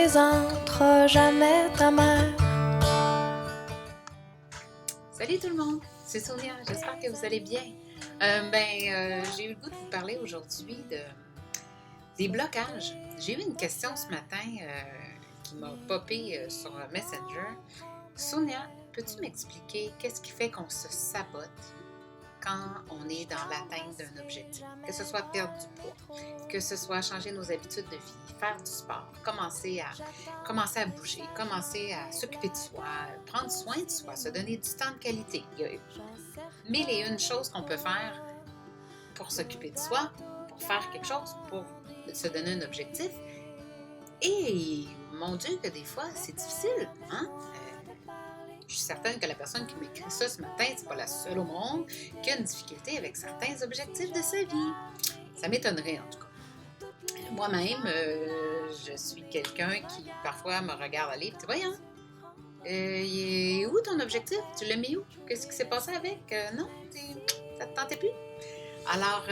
présentera jamais ta mère. Salut tout le monde, c'est Sonia, j'espère que vous allez bien. J'ai eu le goût de vous parler aujourd'hui des blocages. J'ai eu une question ce matin qui m'a popé sur Messenger. Sonia, peux-tu m'expliquer qu'est-ce qui fait qu'on se sabote quand on est dans l'atteinte d'un objectif? Que ce soit perdre du poids, que ce soit changer nos habitudes de vie, faire du sport, commencer à bouger, commencer à s'occuper de soi, prendre soin de soi, se donner du temps de qualité. Il y a mille et une choses qu'on peut faire pour s'occuper de soi, pour faire quelque chose, pour se donner un objectif. Et mon Dieu, que des fois, c'est difficile, hein? Je suis certaine que la personne qui m'écrit ça ce matin, c'est pas la seule au monde qui a une difficulté avec certains objectifs de sa vie. Ça m'étonnerait, en tout cas. Moi-même, je suis quelqu'un qui, parfois, me regarde aller et dit « Voyons, il est où ton objectif? Tu l'as mis où? Qu'est-ce qui s'est passé avec? Non? Ça te tentait plus? » Alors,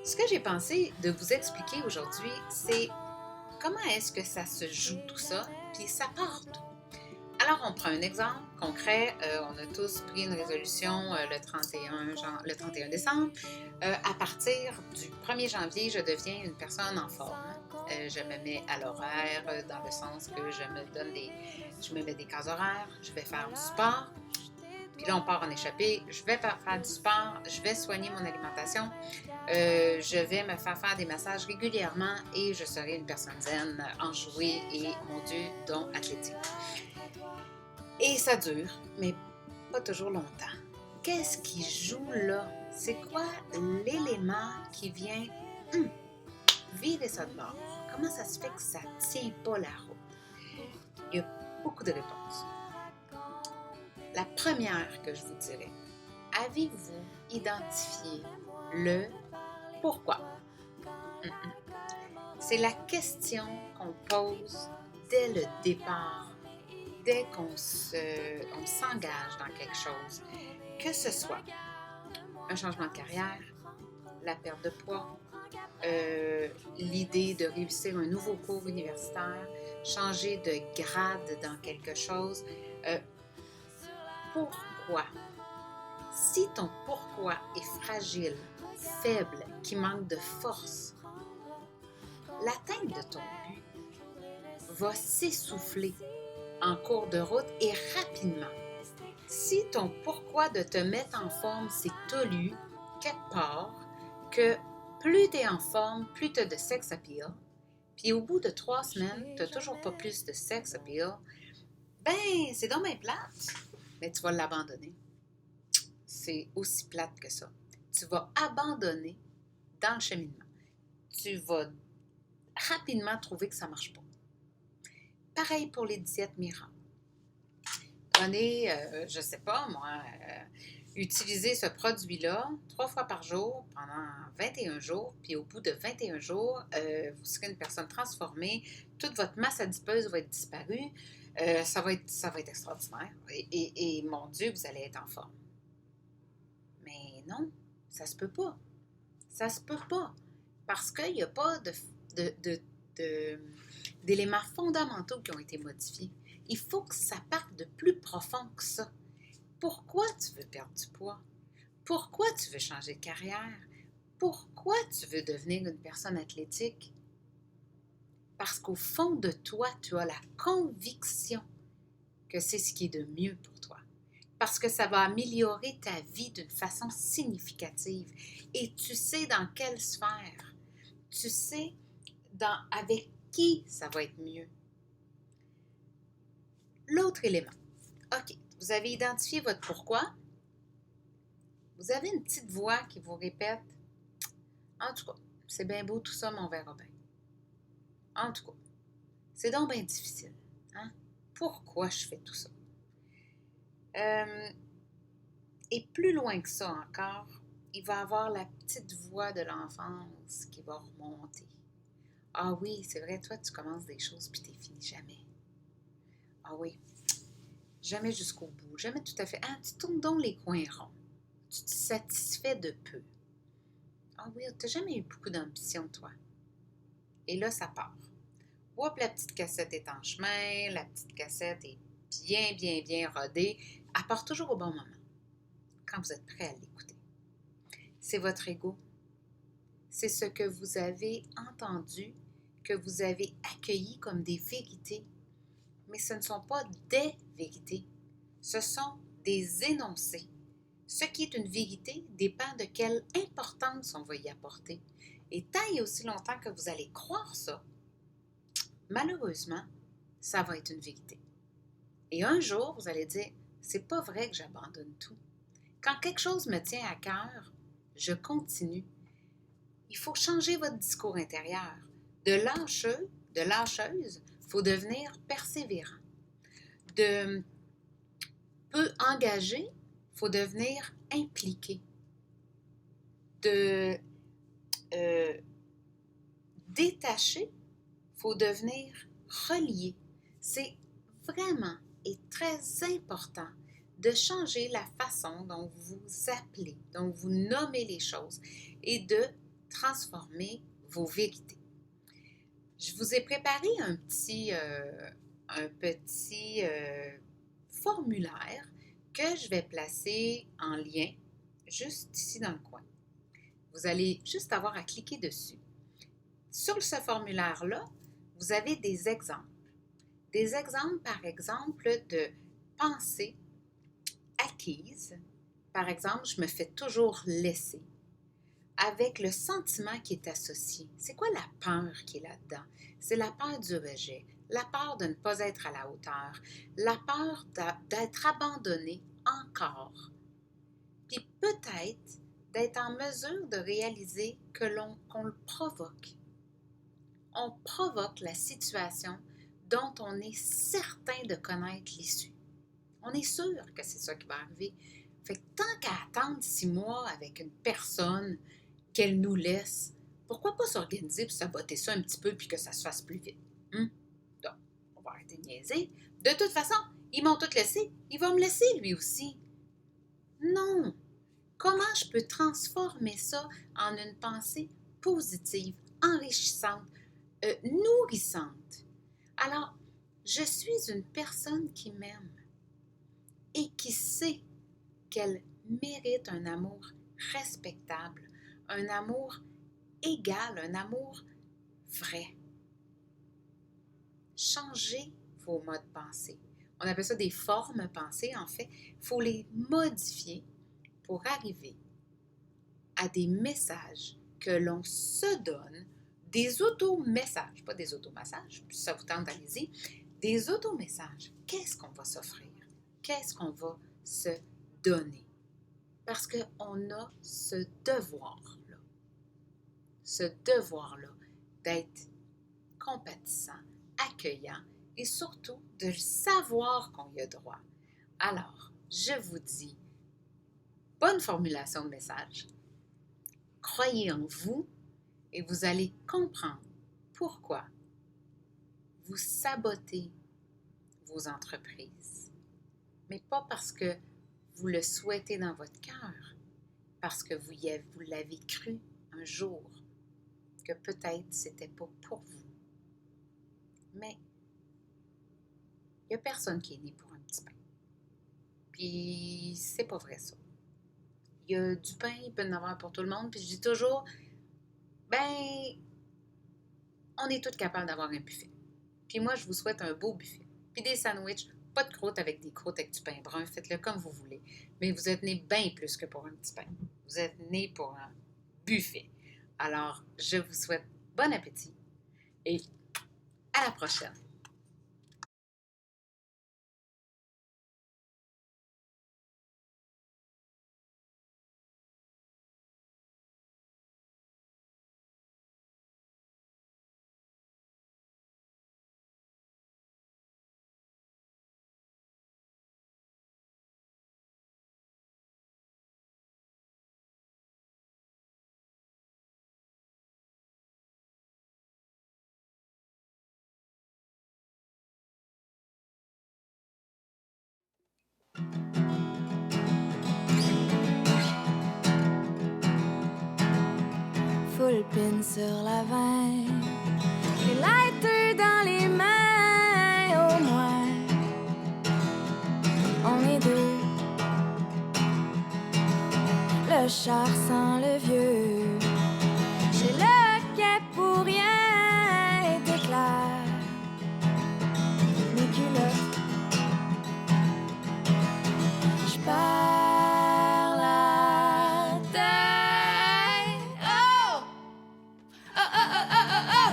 ce que j'ai pensé de vous expliquer aujourd'hui, c'est comment est-ce que ça se joue tout ça, puis ça part d'où? Alors, on prend un exemple concret. On a tous pris une résolution le 31 décembre. À partir du 1er janvier, je deviens une personne en forme. Je me mets à l'horaire dans le sens que je me mets des cases horaires, je vais faire du sport. Puis là, on part en échappée. Je vais faire du sport, je vais soigner mon alimentation. Je vais me faire des massages régulièrement et je serai une personne zen, enjouée et, mon Dieu, donc athlétique. Et ça dure, mais pas toujours longtemps. Qu'est-ce qui joue là? C'est quoi l'élément qui vient virer ça de bord? Comment ça se fait que ça ne tient pas la route? Il y a beaucoup de réponses. La première que je vous dirais, avez-vous identifié le pourquoi? C'est la question qu'on pose dès le départ. Dès qu'on s'engage dans quelque chose, que ce soit un changement de carrière, la perte de poids, l'idée de réussir un nouveau cours universitaire, changer de grade dans quelque chose, pourquoi? Si ton pourquoi est fragile, faible, qui manque de force, l'atteinte de ton but va s'essouffler en cours de route et rapidement. Si ton pourquoi de te mettre en forme, c'est que tu as lu quelque part que plus tu es en forme, plus tu as de sex appeal, puis au bout de 3 semaines, tu n'as toujours pas plus de sex appeal, ben c'est donc bien plate, mais tu vas l'abandonner. C'est aussi plate que ça. Tu vas abandonner dans le cheminement. Tu vas rapidement trouver que ça ne marche pas. Pareil pour les diètes miracles. Prenez, je ne sais pas moi, utilisez ce produit-là 3 fois par jour pendant 21 jours, puis au bout de 21 jours, vous serez une personne transformée, toute votre masse adipeuse va être disparue, ça va être extraordinaire. Et mon Dieu, vous allez être en forme. Mais non, ça se peut pas. Ça se peut pas. Parce qu'il n'y a pas d'éléments fondamentaux qui ont été modifiés. Il faut que ça parte de plus profond que ça. Pourquoi tu veux perdre du poids? Pourquoi tu veux changer de carrière? Pourquoi tu veux devenir une personne athlétique? Parce qu'au fond de toi, tu as la conviction que c'est ce qui est de mieux pour toi. Parce que ça va améliorer ta vie d'une façon significative. Et tu sais dans quelle sphère. Tu sais avec qui ça va être mieux. L'autre élément. OK, vous avez identifié votre pourquoi. Vous avez une petite voix qui vous répète « En tout cas, c'est bien beau tout ça, mais on verra bien. En tout cas, c'est donc bien difficile. Hein? Pourquoi je fais tout ça? » Et plus loin que ça encore, il va y avoir la petite voix de l'enfance qui va remonter. « Ah oui, c'est vrai, toi, tu commences des choses puis tu les finis jamais. Ah oui, jamais jusqu'au bout, jamais tout à fait. Ah, tu tournes donc les coins ronds. Tu te satisfais de peu. Ah oui, tu n'as jamais eu beaucoup d'ambition, toi. » Et là, ça part. Oups, la petite cassette est en chemin, la petite cassette est bien, bien, bien rodée. Elle part toujours au bon moment, quand vous êtes prêt à l'écouter. C'est votre ego. C'est ce que vous avez entendu, que vous avez accueilli comme des vérités. Mais ce ne sont pas des vérités, ce sont des énoncés. Ce qui est une vérité dépend de quelle importance on va y apporter. Et tant et aussi longtemps que vous allez croire ça, malheureusement, ça va être une vérité. Et un jour, vous allez dire, c'est pas vrai que j'abandonne tout. Quand quelque chose me tient à cœur, je continue. Il faut changer votre discours intérieur. De lâcheux, de lâcheuse, il faut devenir persévérant. De peu engagé, il faut devenir impliqué. De détaché, il faut devenir relié. C'est vraiment et très important de changer la façon dont vous appelez, dont vous nommez les choses et de transformer vos vérités. Je vous ai préparé un petit formulaire que je vais placer en lien juste ici dans le coin. Vous allez juste avoir à cliquer dessus. Sur ce formulaire-là, vous avez des exemples. Des exemples, par exemple, de pensées acquises. Par exemple, je me fais toujours laisser. Avec le sentiment qui est associé. C'est quoi la peur qui est là-dedans? C'est la peur du rejet, la peur de ne pas être à la hauteur, la peur d'être abandonné encore. Puis peut-être d'être en mesure de réaliser qu'on le provoque. On provoque la situation dont on est certain de connaître l'issue. On est sûr que c'est ça qui va arriver. Fait que tant qu'à attendre 6 mois avec une personne qu'elle nous laisse, pourquoi pas s'organiser pour saboter ça un petit peu puis que ça se fasse plus vite? Donc, on va arrêter de niaiser. De toute façon, ils m'ont tout laissé. Il va me laisser lui aussi. Non! Comment je peux transformer ça en une pensée positive, enrichissante, nourrissante? Alors, je suis une personne qui m'aime et qui sait qu'elle mérite un amour respectable, un amour égal, un amour vrai. Changez vos modes de pensée. On appelle ça des formes pensées, en fait. Il faut les modifier pour arriver à des messages que l'on se donne, des auto-messages, pas des automassages, si ça vous tente, allez-y, des auto-messages. Qu'est-ce qu'on va s'offrir? Qu'est-ce qu'on va se donner? Parce qu'on a ce devoir-là d'être compatissant, accueillant et surtout de savoir qu'on y a droit. Alors, je vous dis, bonne formulation de message, croyez en vous et vous allez comprendre pourquoi vous sabotez vos entreprises. Mais pas parce que vous le souhaitez dans votre cœur, parce que vous l'avez cru un jour que peut-être c'était pas pour vous. Mais il n'y a personne qui est né pour un petit pain. Puis c'est pas vrai ça. Il y a du pain, il peut en avoir pour tout le monde. Puis je dis toujours, on est tous capables d'avoir un buffet. Puis moi, je vous souhaite un beau buffet. Puis des sandwichs, pas de croûte avec des croûtes avec du pain brun, faites-le comme vous voulez. Mais vous êtes nés bien plus que pour un petit pain. Vous êtes nés pour un buffet. Alors, je vous souhaite bon appétit et à la prochaine. Full pin sur la veine, les lighters dans les est deux. Le char sent le vieux. Chez le quai pour rien était clair. Mes culottes. J'perds la tête. Oh! Oh, oh, oh, oh, oh, oh!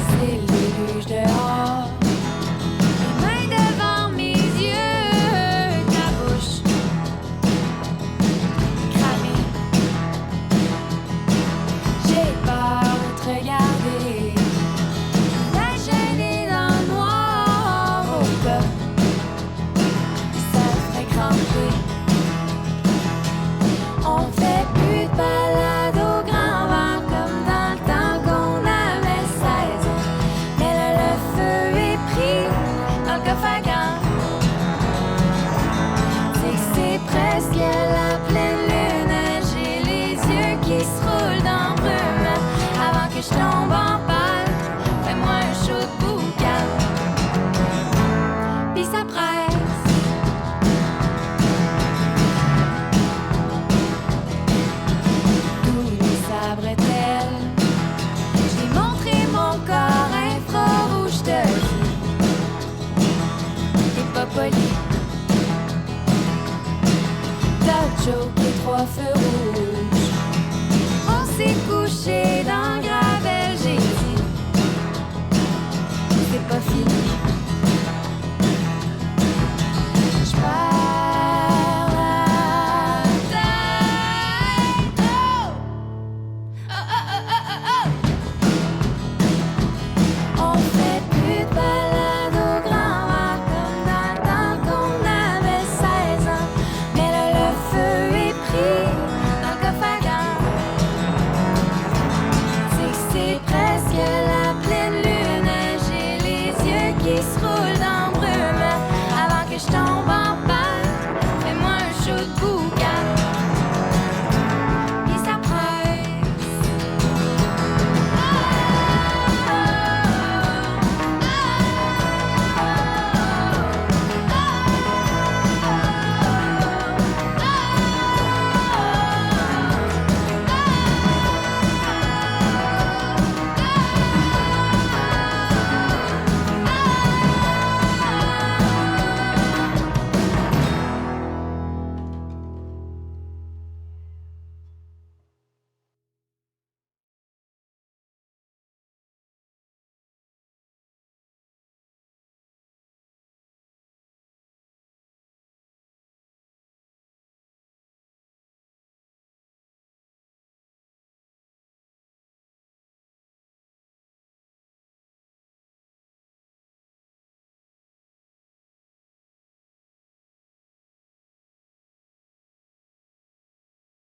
C'est le déluge dehors. Les mains devant mes yeux, ta bouche cramée. J'ai peur de te regarder, la gêner dans le noir au cas ça te ferait cramper. On fait plus de balade au grand vent comme dans le temps qu'on avait 16 ans. Mais là, le feu est pris dans le coffre à gants. C'est que c'est presque la pleine lune. J'ai les yeux qui se roulent dans le brume. Avant que je tombe en panne, fais-moi un chaud de boucan. Puis ça presse. Tous les sabretelles. J'ai montré mon corps infrarouge de vie. T'es pas poli. T'as choqué 3 feux rouges. On s'est couché dans le gravel, j'ai dit. C'est pas fini.